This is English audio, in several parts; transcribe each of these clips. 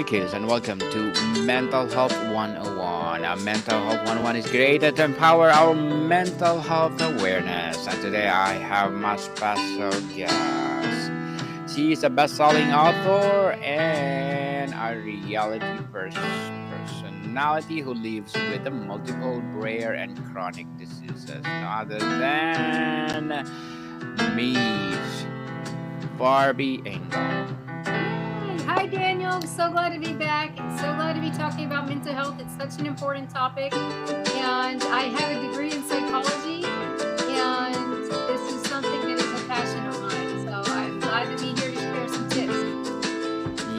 Kids, and welcome to Mental Health 101. Mental Health 101 is created to empower our mental health awareness. And today I have my special guest. She is a best-selling author and a personality who lives with the multiple rare and chronic diseases. No other than Miss Barby Engel. Yay! Hi, Daniel. I'm so glad to be back and so glad to be talking about mental health. It's such an important topic. And I have a degree in psychology, and this is something that is a passion of mine. So I'm glad to be here to share some tips.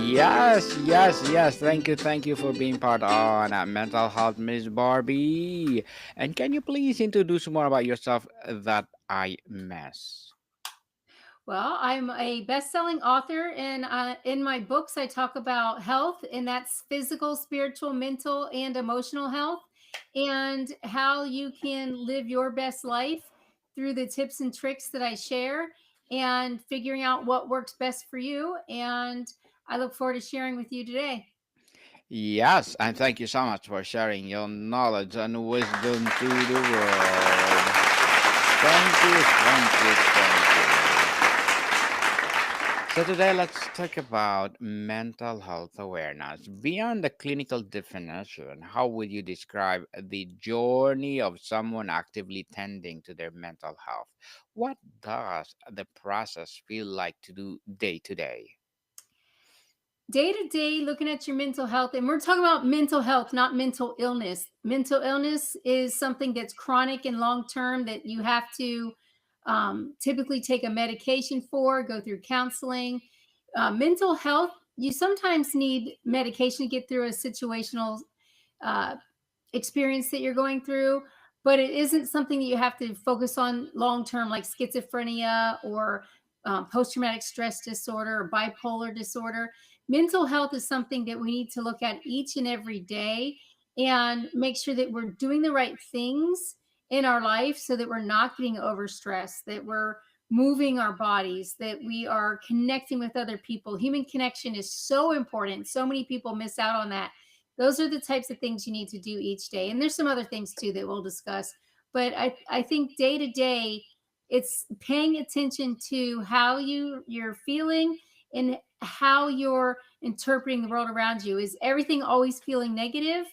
Yes. Thank you for being part on Mental Health, Miss Barbie. And can you please introduce more about yourself that I miss? Well, I'm a best-selling author, and in my books, I talk about health, and that's physical, spiritual, mental, and emotional health, and how you can live your best life through the tips and tricks that I share, and figuring out what works best for you. And I look forward to sharing with you today. Yes, and thank you so much for sharing your knowledge and wisdom to the world. Thank you. So today let's talk about mental health awareness. Beyond the clinical definition, how would you describe the journey of someone actively tending to their mental health? What does the process feel like to do day to day? Day to day, looking at your mental health, and we're talking about mental health, not mental illness. Mental illness is something that's chronic and long term that you have to typically take a medication for, go through counseling. Mental health, you sometimes need medication to get through a situational uh, experience that you're going through, but it isn't something that you have to focus on long term, like schizophrenia or post traumatic stress disorder or bipolar disorder. Mental health is something that we need to look at each and every day and make sure that we're doing the right things in our life so that we're not getting overstressed, that we're moving our bodies, that we are connecting with other people. Human connection is so important. So many people miss out on that. Those are the types of things you need to do each day. And there's some other things too that we'll discuss. But I think day to day, it's paying attention to how you're feeling and how you're interpreting the world around you. Is everything always feeling negative?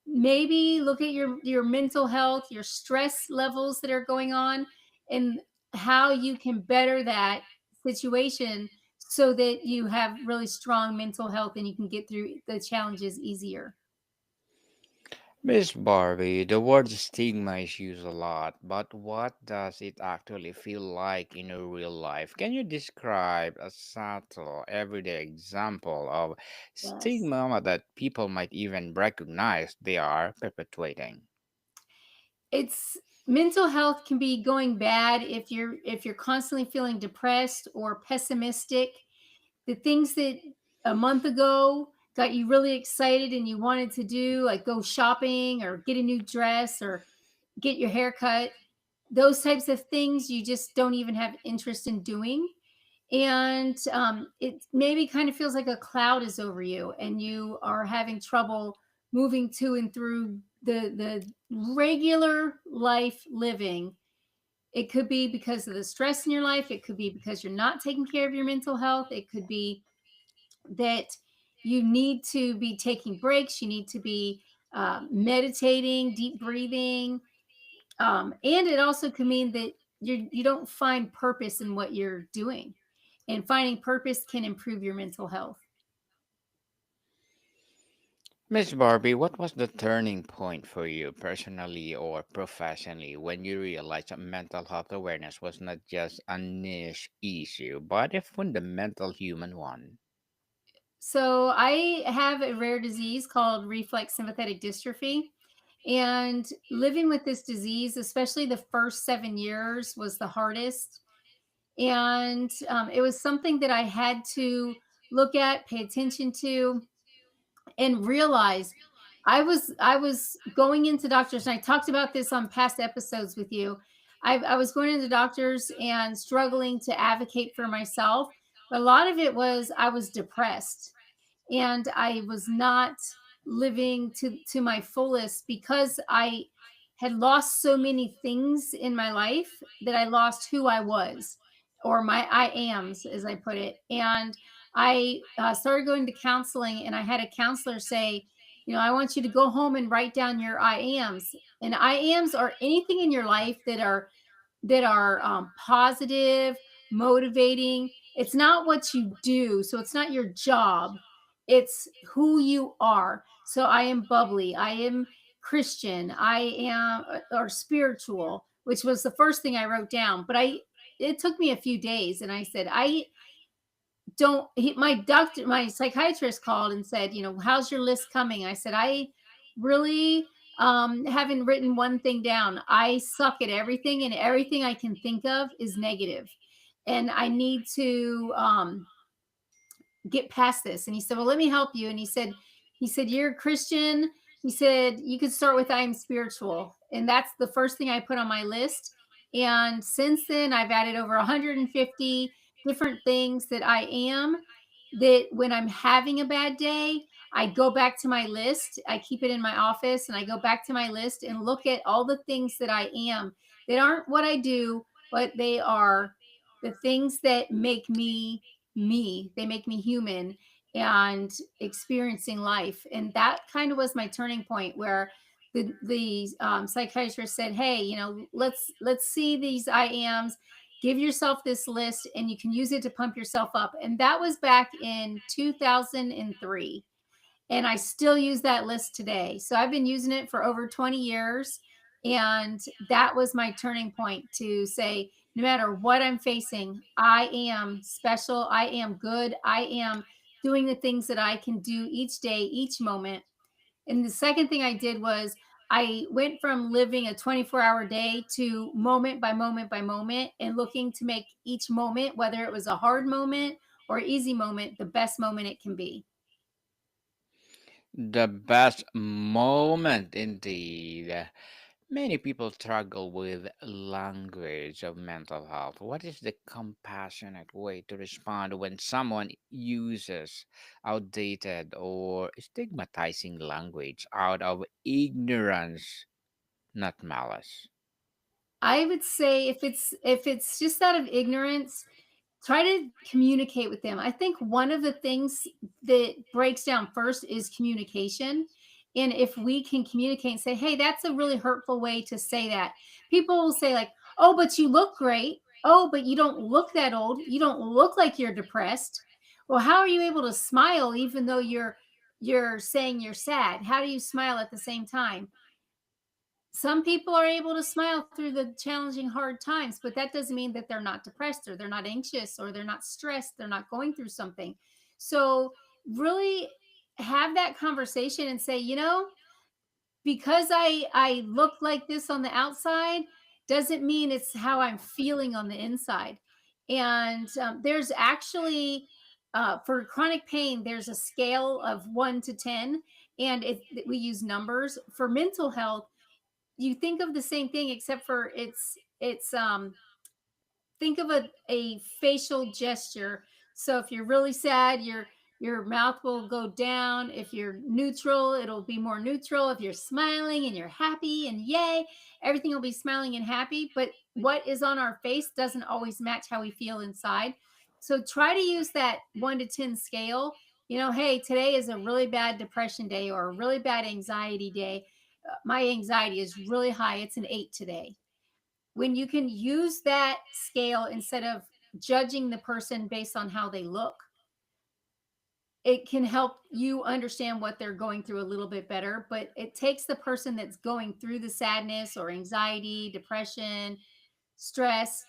Maybe look at your mental health, your stress levels that are going on, and how you can better that situation so that you have really strong mental health and you can get through the challenges easier. Miss Barbie, the word stigma is used a lot, but what does it actually feel like in a real life? Can you describe a subtle, everyday example of Yes. stigma that people might even recognize they are perpetuating? It's mental health can be going bad if you're constantly feeling depressed or pessimistic. The things that a month ago got you really excited and you wanted to do, like go shopping or get a new dress or get your hair cut, those types of things you just don't even have interest in doing. And it maybe kind of feels like a cloud is over you and you are having trouble moving to and through the regular life living. It could be because of the stress in your life, it could be because you're not taking care of your mental health, it could be that you need to be taking breaks, you need to be meditating, deep breathing. And it also could mean that you don't find purpose in what you're doing, and finding purpose can improve your mental health. Miss Barbie, what was the turning point for you personally or professionally when you realized that mental health awareness was not just a niche issue, but a fundamental human one? So I have a rare disease called reflex sympathetic dystrophy. And living with this disease, especially the first 7 years, was the hardest. And it was something that I had to look at, pay attention to, and realize I was going into doctors, and I talked about this on past episodes with you. I was going into doctors and struggling to advocate for myself, but a lot of it was I was depressed, and I was not living to my fullest because I had lost so many things in my life that I lost who I was, or my I ams, as I put it. And I started going to counseling, and I had a counselor say, I want you to go home and write down your I ams. And I ams are anything in your life that are positive, motivating. It's not what you do, so it's not your job. It's who you are. So I am bubbly. I am Christian. I am or spiritual, which was the first thing I wrote down. But I it took me a few days, and I said I don't. My psychiatrist called and said, how's your list coming? I said I really haven't written one thing down. I suck at everything, and everything I can think of is negative, and I need to get past this. And he said, well, let me help you. And he said, you're a Christian. He said, you could start with I am spiritual. And that's the first thing I put on my list. And since then, I've added over 150 different things that I am, that when I'm having a bad day, I go back to my list. I keep it in my office, and I go back to my list and look at all the things that I am that aren't what I do, but they are the things that make me me. They make me human and experiencing life. And that kind of was my turning point, where the psychiatrist said, hey, let's see these I ams. Give yourself this list, and you can use it to pump yourself up. And that was back in 2003, and I still use that list today. So I've been using it for over 20 years. And that was my turning point to say, no matter what I'm facing, I am special. I am good. I am doing the things that I can do each day, each moment. And the second thing I did was I went from living a 24-hour day to moment by moment by moment, and looking to make each moment, whether it was a hard moment or easy moment, the best moment it can be. The best moment indeed. Many people struggle with language of mental health. What is the compassionate way to respond when someone uses outdated or stigmatizing language out of ignorance, not malice? I would say if it's just out of ignorance, try to communicate with them. I think one of the things that breaks down first is communication. And if we can communicate and say, hey, that's a really hurtful way to say that. People will say, like, oh, but you look great. Oh, but you don't look that old. You don't look like you're depressed. Well, how are you able to smile even though you're saying you're sad? How do you smile at the same time? Some people are able to smile through the challenging hard times, but that doesn't mean that they're not depressed, or they're not anxious, or they're not stressed, they're not going through something. So really have that conversation and say, because I look like this on the outside doesn't mean it's how I'm feeling on the inside. And there's actually for chronic pain, there's a scale of 1 to 10, and we use numbers. For mental health, you think of the same thing, except for it's think of a facial gesture. So if you're really sad, your mouth will go down. If you're neutral, it'll be more neutral. If you're smiling and you're happy and yay, everything will be smiling and happy. But what is on our face doesn't always match how we feel inside. So try to use that 1 to 10 scale. Hey, today is a really bad depression day, or a really bad anxiety day. My anxiety is really high. It's an 8 today. When you can use that scale instead of judging the person based on how they look, it can help you understand what they're going through a little bit better. But it takes the person that's going through the sadness or anxiety, depression, stress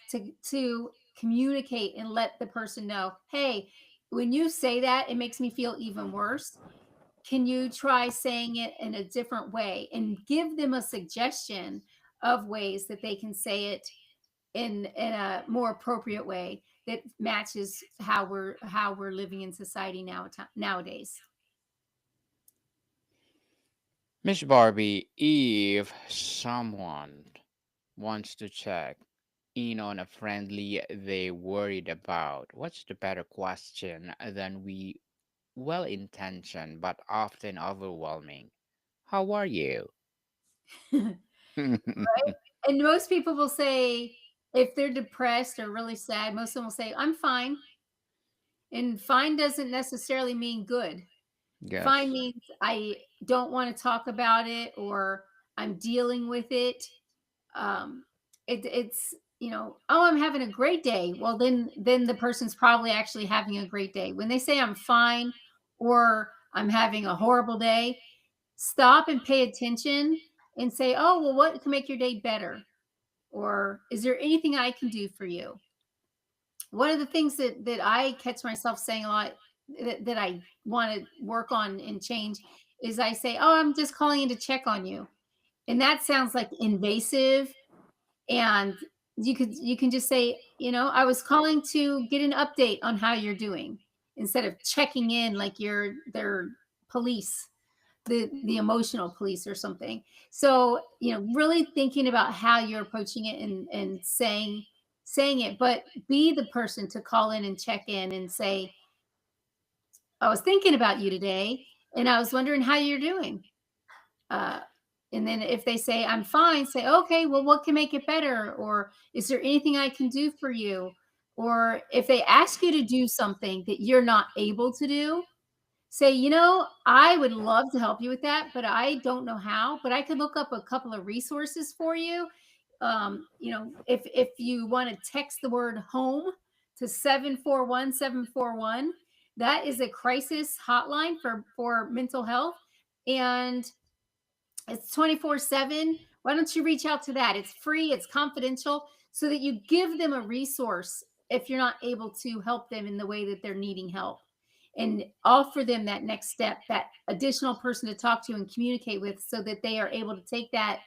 to communicate and let the person know, hey, when you say that, it makes me feel even worse. Can you try saying it in a different way, and give them a suggestion of ways that they can say it in a more appropriate way that matches how we're living in society nowadays. Miss Barbie, if someone wants to check in on a friendly they worried about, what's the better question than we well intentioned but often overwhelming. How are you? And most people will say, if they're depressed or really sad, most of them will say, I'm fine. And fine doesn't necessarily mean good. Fine Yes. means I don't want to talk about it, or I'm dealing with it. Um, it's, oh, I'm having a great day. Well, then the person's probably actually having a great day. When they say I'm fine or I'm having a horrible day, stop and pay attention and say, oh, well, what can make your day better? Or is there anything I can do for you? One of the things that I catch myself saying a lot, that I want to work on and change, is I say, "Oh, I'm just calling in to check on you," and that sounds like invasive. And you can just say, "I was calling to get an update on how you're doing," instead of checking in like you're their police, the emotional police or something. So, really thinking about how you're approaching it, and saying it, but be the person to call in and check in and say, I was thinking about you today, and I was wondering how you're doing. uh, and then if they say I'm fine, say, okay, well, what can make it better, or is there anything I can do for you? Or if they ask you to do something that you're not able to do, say, I would love to help you with that, but I don't know how, but I could look up a couple of resources for you. If you want to text the word home to 741-741, that is a crisis hotline for mental health. And it's 24/7. Why don't you reach out to that? It's free, it's confidential, so that you give them a resource if you're not able to help them in the way that they're needing help, and offer them that next step, that additional person to talk to and communicate with, so that they are able to take that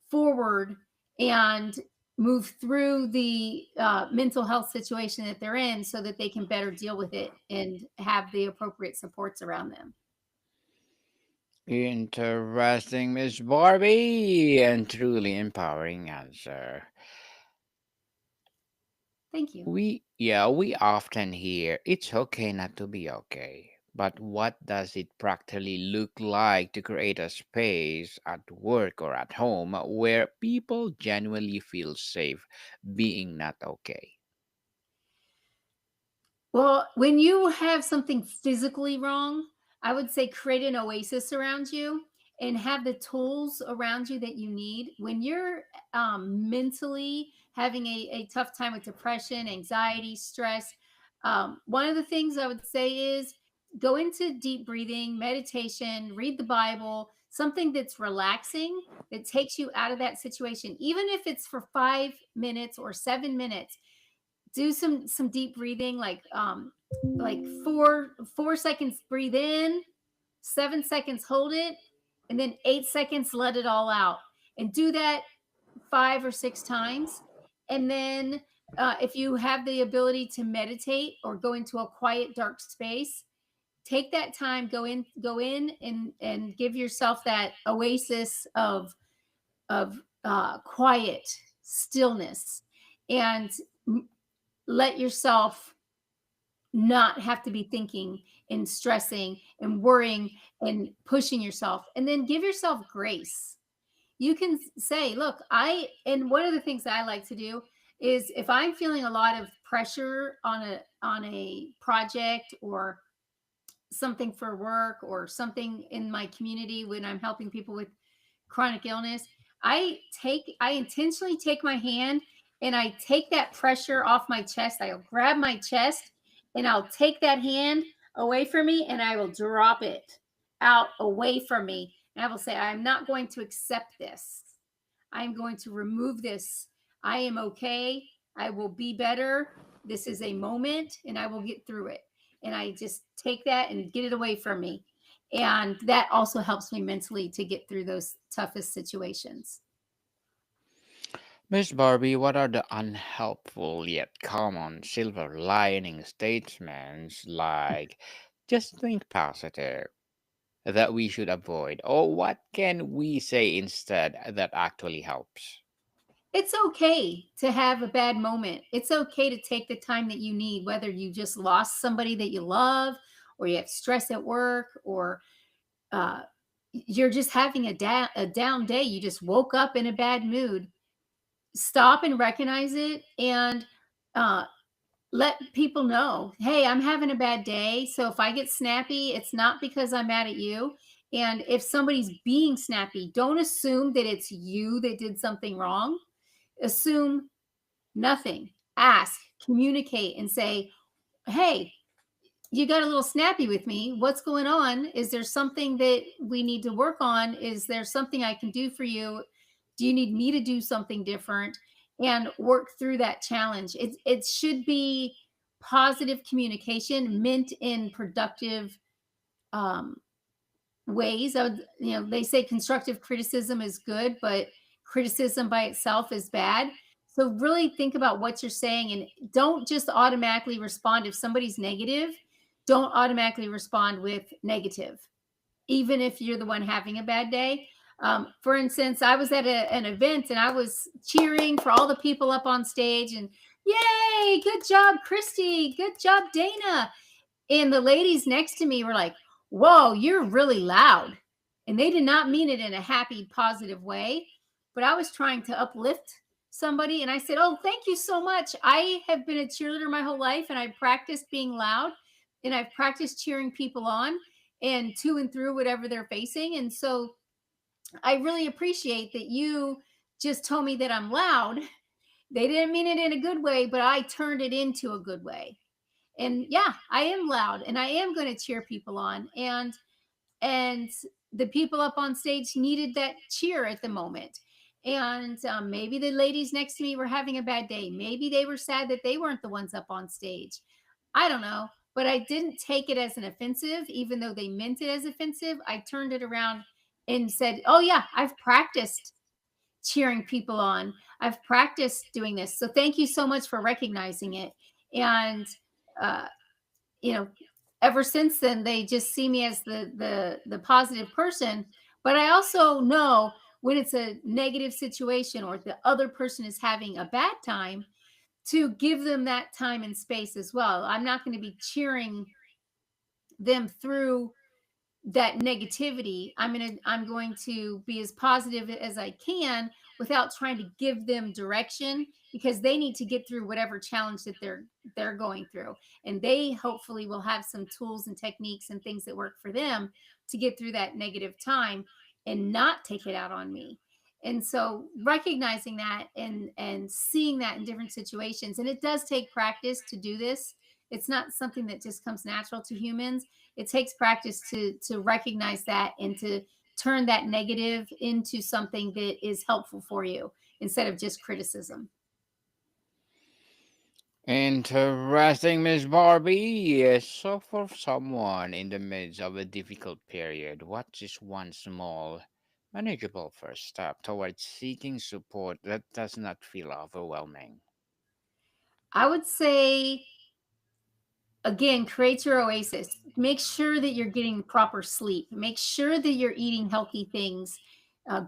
forward and move through the mental health situation that they're in, so that they can better deal with it and have the appropriate supports around them. Interesting, Miss Barbie, and truly empowering answer. Thank you. We often hear it's okay not to be okay. But what does it practically look like to create a space at work or at home where people genuinely feel safe being not okay? Well, when you have something physically wrong, I would say create an oasis around you and have the tools around you that you need. When you're mentally having a tough time with depression, anxiety, stress, one of the things I would say is go into deep breathing, meditation, read the Bible, something that's relaxing, that takes you out of that situation, even if it's for 5 minutes or 7 minutes. Do some deep breathing, like 4 seconds breathe in, 7 seconds hold it, and then 8 seconds let it all out, and do that 5 or 6 times. And then if you have the ability to meditate or go into a quiet dark space, take that time, go in and give yourself that oasis of quiet stillness, and let yourself not have to be thinking and stressing and worrying and pushing yourself, and then give yourself grace. You can say, look, and one of the things that I like to do is, if I'm feeling a lot of pressure on a project, or something for work, or something in my community when I'm helping people with chronic illness, I intentionally take my hand and I take that pressure off my chest. I'll grab my chest and I'll take that hand away from me, and I will drop it out away from me. And I will say, I'm not going to accept this. I'm going to remove this. I am okay. I will be better. This is a moment and I will get through it. And I just take that and get it away from me. And that also helps me mentally to get through those toughest situations. Miss Barbie, what are the unhelpful yet common silver lining statements like just think positive that we should avoid? Or what can we say instead that actually helps? It's okay to have a bad moment. It's okay to take the time that you need, whether you just lost somebody that you love, or you have stress at work, or uh, you're just having a down day. You just woke up in a bad mood. Stop and recognize it, and uh, let people know, hey, I'm having a bad day. So if I get snappy, it's not because I'm mad at you. And if somebody's being snappy, don't assume that it's you that did something wrong. Assume nothing. Ask, communicate, and say, hey, you got a little snappy with me. What's going on? Is there something that we need to work on? Is there something I can do for you? Do you need me to do something different? And work through that challenge. It should be positive communication meant in productive um, ways. They say constructive criticism is good, but criticism by itself is bad. So really think about what you're saying, and don't just automatically respond if somebody's negative. Don't automatically respond with negative, even if you're the one having a bad day. For instance, I was at an event and I was cheering for all the people up on stage, and yay, good job, Christy, good job, Dana. And the ladies next to me were like, whoa, you're really loud. And they did not mean it in a happy, positive way. But I was trying to uplift somebody. And I said, oh, thank you so much. I have been a cheerleader my whole life, and I practiced being loud, and I've practiced cheering people on and to and through whatever they're facing. And so I really appreciate that you just told me that I'm loud. They didn't mean it in a good way, but I turned it into a good way. And yeah, I am loud, and I am going to cheer people on, and the people up on stage needed that cheer at the moment. And maybe the ladies next to me were having a bad day. Maybe they were sad that they weren't the ones up on stage. I don't know, but I didn't take it as an offensive, even though they meant it as offensive. I turned it around and said, oh yeah, I've practiced cheering people on. I've practiced doing this. So thank you so much for recognizing it. And uh, you know, ever since then, they just see me as the positive person. But I also know when it's a negative situation, or the other person is having a bad time, to give them that time and space as well. I'm not going to be cheering them through that negativity. I'm going to be as positive as I can without trying to give them direction, because they need to get through whatever challenge that they're going through, and they hopefully will have some tools and techniques and things that work for them to get through that negative time and not take it out on me. And so recognizing that and seeing that in different situations, and it does take practice to do this. It's not something that just comes natural to humans. It takes practice to recognize that and to turn that negative into something that is helpful for you instead of just criticism. Interesting, Miss Barbie. Yes, so for someone in the midst of a difficult period, what is one small, manageable first step towards seeking support that does not feel overwhelming? I would say, again, create your oasis. Make sure that you're getting proper sleep. Make sure that you're eating healthy things,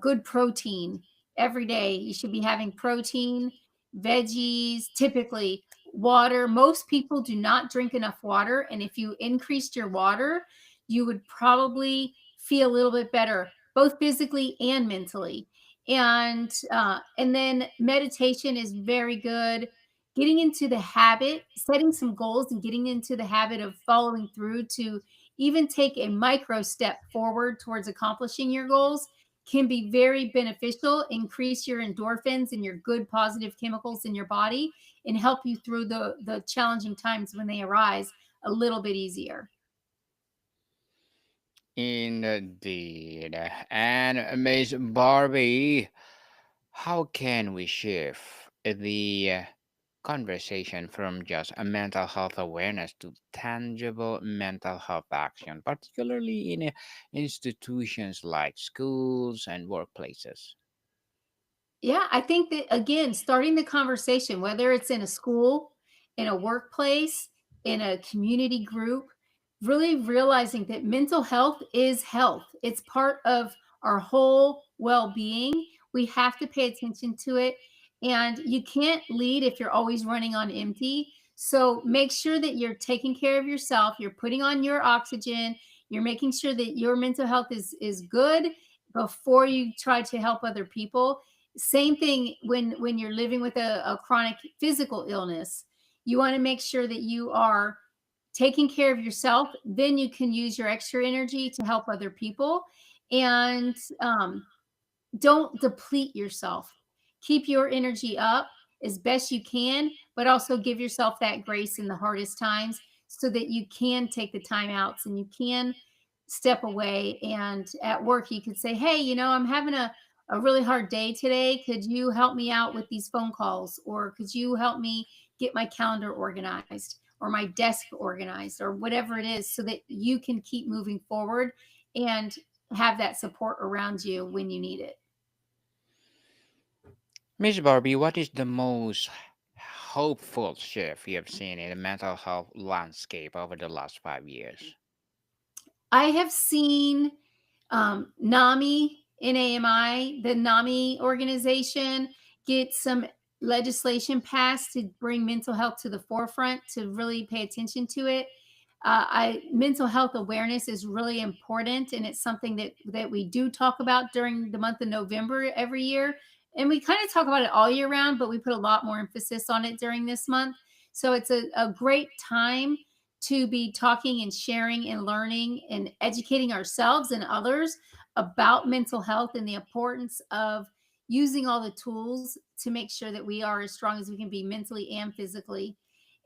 good protein every day. You should be having protein, veggies, typically water. Most people do not drink enough water. And if you increased your water, you would probably feel a little bit better, both physically and mentally. And then meditation is very good. Getting into the habit, setting some goals and getting into the habit of following through to even take a micro step forward towards accomplishing your goals can be very beneficial, increase your endorphins and your good positive chemicals in your body, and help you through the challenging times when they arise a little bit easier. Indeed. And Miss Barbie, how can we shift the conversation from just a mental health awareness to tangible mental health action, particularly in institutions like schools and workplaces? Yeah, I think that, again, starting the conversation, whether it's in a school, in a workplace, in a community group, really realizing that mental health is health. It's part of our whole well being. We have to pay attention to it. And you can't lead if you're always running on empty. So make sure that you're taking care of yourself, you're putting on your oxygen, you're making sure that your mental health is good before you try to help other people. Same thing when you're living with a chronic physical illness. You want to make sure that you are taking care of yourself, then you can use your extra energy to help other people. And don't deplete yourself. Keep your energy up as best you can, but also give yourself that grace in the hardest times so that you can take the time outs and you can step away. And at work, you could say, hey, I'm having a really hard day today. Could you help me out with these phone calls? Or could you help me get my calendar organized or my desk organized or whatever it is so that you can keep moving forward and have that support around you when you need it? Miss Barbie, what is the most hopeful shift you have seen in the mental health landscape over the last 5 years? I have seen NAMI, NAMI, the NAMI organization, get some legislation passed to bring mental health to the forefront, to really pay attention to it. Mental health awareness is really important, and it's something that we do talk about during the month of November every year. And we kind of talk about it all year round, but we put a lot more emphasis on it during this month. So it's a great time to be talking and sharing and learning and educating ourselves and others about mental health and the importance of using all the tools to make sure that we are as strong as we can be mentally and physically.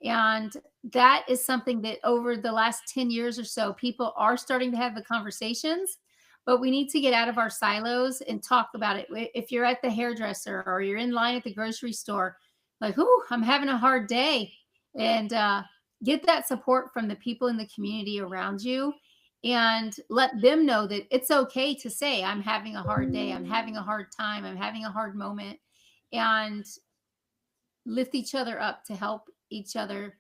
And that is something that over the last 10 years or so, people are starting to have the conversations, but we need to get out of our silos and talk about it. If you're at the hairdresser or you're in line at the grocery store, like, oh, I'm having a hard day. And get that support from the people in the community around you and let them know that it's okay to say, I'm having a hard day, I'm having a hard time, I'm having a hard moment, and lift each other up to help each other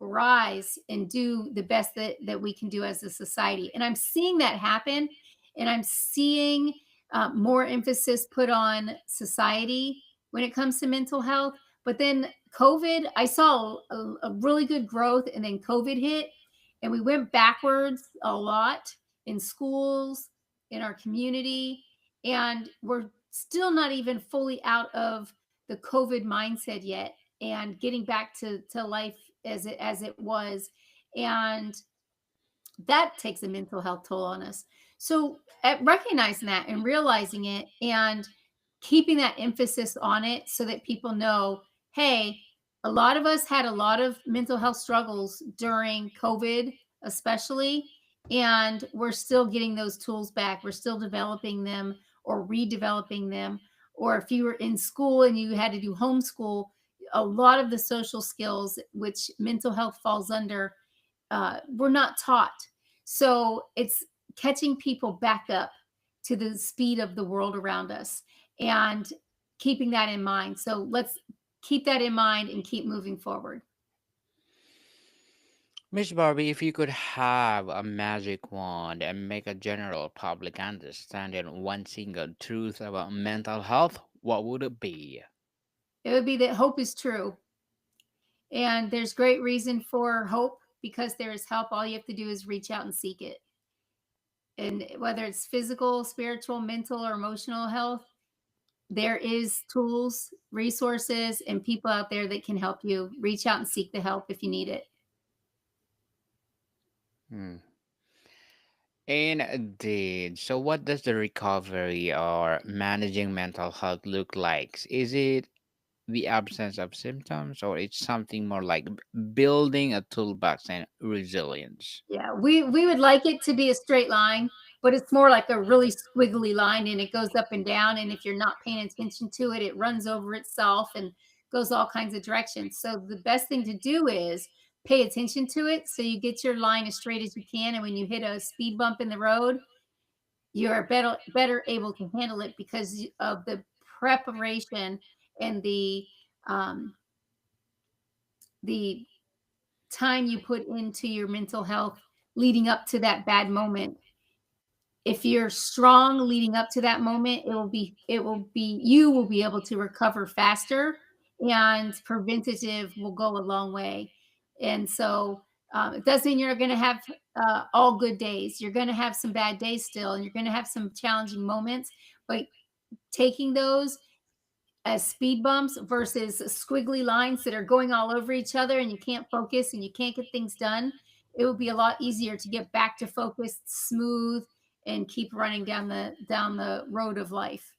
rise and do the best that we can do as a society. And I'm seeing that happen. And I'm seeing more emphasis put on society when it comes to mental health. But then COVID, I saw a really good growth, and then COVID hit, and we went backwards a lot in schools, in our community, and we're still not even fully out of the COVID mindset yet and getting back to life as it was. And that takes a mental health toll on us. So at recognizing that and realizing it and keeping that emphasis on it so that people know, hey, a lot of us had a lot of mental health struggles during COVID, especially, and we're still getting those tools back. We're still developing them or redeveloping them. Or if you were in school and you had to do homeschool, a lot of the social skills, which mental health falls under, were not taught. So it's catching people back up to the speed of the world around us and keeping that in mind. So let's keep that in mind and keep moving forward. Miss Barbie, if you could have a magic wand and make a general public understanding one single truth about mental health, what would it be? It would be that hope is true. And there's great reason for hope because there is help. All you have to do is reach out and seek it. And whether it's physical, spiritual, mental, or emotional health, there is tools, resources, and people out there that can help you reach out and seek the help if you need it. Hmm. Indeed. So, what does the recovery or managing mental health look like? Is it the absence of symptoms, or it's something more like building a toolbox and resilience? Yeah, we would like it to be a straight line, but it's more like a really squiggly line and it goes up and down. And if you're not paying attention to it, it runs over itself and goes all kinds of directions. So the best thing to do is pay attention to it so you get your line as straight as you can. And when you hit a speed bump in the road, you're better able to handle it because of the preparation and the time you put into your mental health leading up to that bad moment. If you're strong leading up to that moment, you will be able to recover faster and preventative will go a long way. And so it doesn't mean you're going to have all good days. You're going to have some bad days still, and you're going to have some challenging moments. But taking those as speed bumps versus squiggly lines that are going all over each other and you can't focus and you can't get things done, it would be a lot easier to get back to focused, smooth, and keep running down the road of life.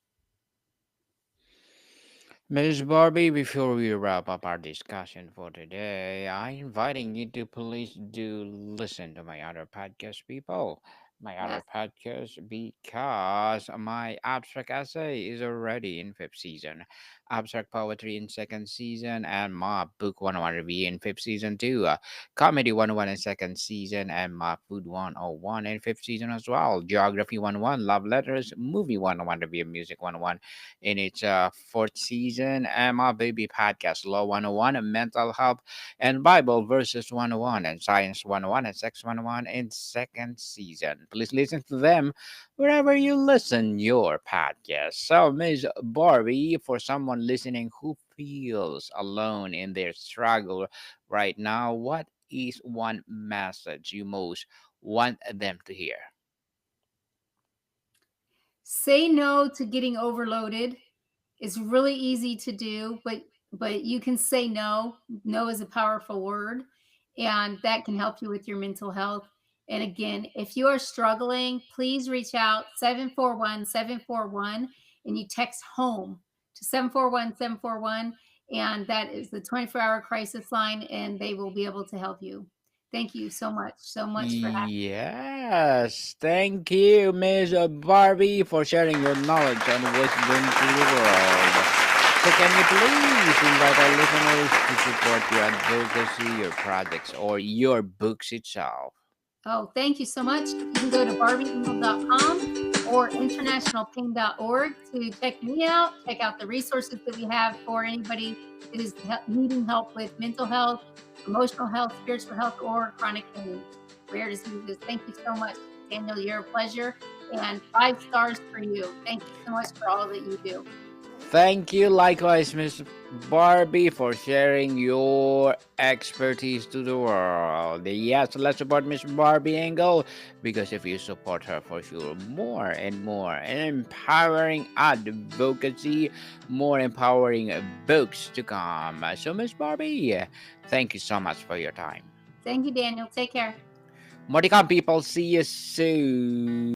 Miss Barbie, before we wrap up our discussion for today, I'm inviting you to please do listen to my other podcast, people. My other Yes. podcast, because my abstract essay is already in fifth season, abstract poetry in second season, and my book 101 review in fifth season too. Comedy 101 in second season, and my food 101 in fifth season as well. Geography 101, love letters, movie 101 review, music 101 in its fourth season, and my baby podcast, Law 101, and Mental Health, and Bible Verses 101, and Science 101, and Sex 101 in second season. Please listen to them wherever you listen your podcast. So, Ms. Barbie, for someone listening who feels alone in their struggle right now, what is one message you most want them to hear? Say no to getting overloaded. It's really easy to do, but you can say no. No is a powerful word, and that can help you with your mental health. And again, if you are struggling, please reach out 741-741, and you text home to 741-741, and that is the 24-hour crisis line, and they will be able to help you. Thank you so much for having. Yes, thank you, Miss Barbie, for sharing your knowledge and wisdom to the world. So, can you please invite our listeners to support your advocacy, your projects, or your books itself? Oh, thank you so much. You can go to barbyingle.com or internationalpain.org to check me out, check out the resources that we have for anybody that is needing help with mental health, emotional health, spiritual health, or chronic pain, rare diseases. Thank you so much, Daniel. You're a pleasure. And 5 stars for you. Thank you so much for all that you do. Thank you, likewise, Miss Barbie, for sharing your expertise to the world. Yes, let's support Miss Barbie Engel because if you support her, for sure, more and more empowering advocacy, more empowering books to come. So, Miss Barbie, thank you so much for your time. Thank you, Daniel. Take care. More to come, people. See you soon.